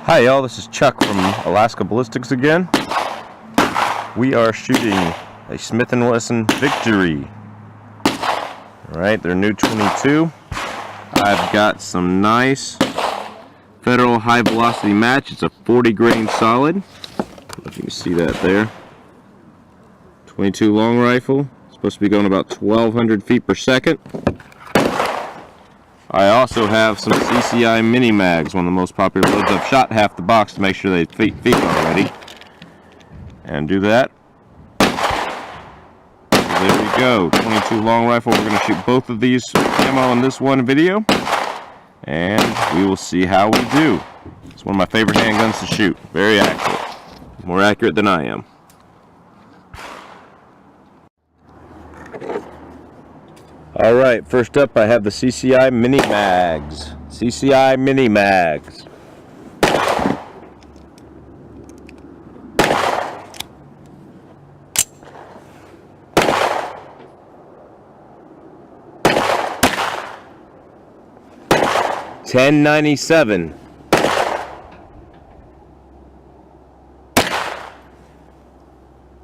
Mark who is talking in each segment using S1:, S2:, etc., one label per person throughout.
S1: Hi y'all, this is Chuck from Alaska Ballistics again. We are shooting a Smith & Wesson Victory. Alright, their new 22. I've got some nice Federal high velocity match. It's a 40 grain solid. I don't know if you can see that there. 22 long rifle. It's supposed to be going about 1,200 feet per second. I also have some CCI mini mags, one of the most popular loads. I've shot half the box to make sure they feet already. And do that. There we go, 22 long rifle. We're going to shoot both of these ammo in this one video. And we will see how we do. It's one of my favorite handguns to shoot. Very accurate. More accurate than I am. Alright, first up I have the CCI mini mags. CCI mini mags. $10.97.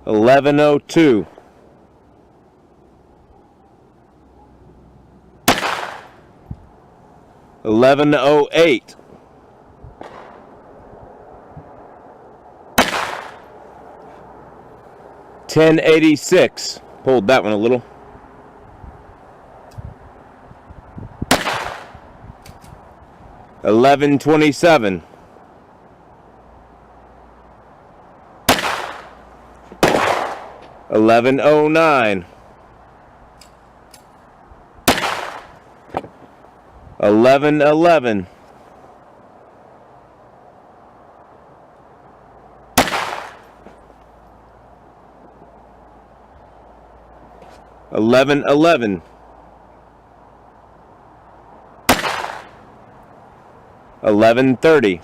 S1: $11.02. $11.08. $10.86. Pulled that one a little. $11.27. $11.09. $11.11. $11.11. $11.30.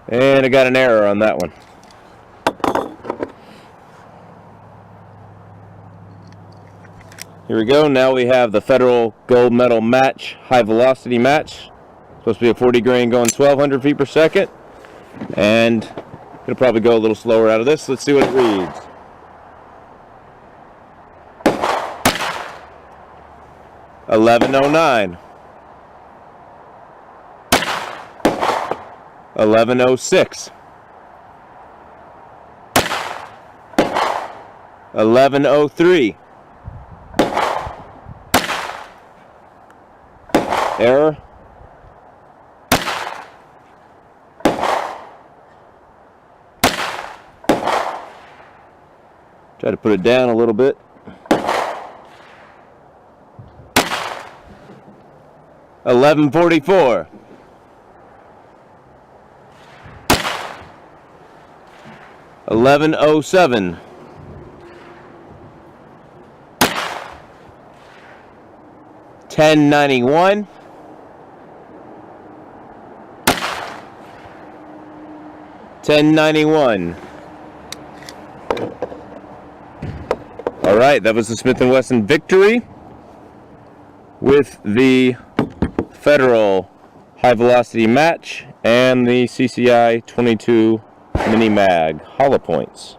S1: And I got an error on that one. Here we go. Now we have the Federal gold medal match, high velocity match. Supposed to be a 40 grain going 1,200 feet per second. And it'll probably go a little slower out of this. Let's see what it reads. $11.09. $11.06. $11.03. Error. Try to put it down a little bit. $11.44. $11.07. $10.91. $10.91. Alright, that was the Smith & Wesson Victory with the Federal high velocity match and the CCI 22 mini mag Hollowpoints.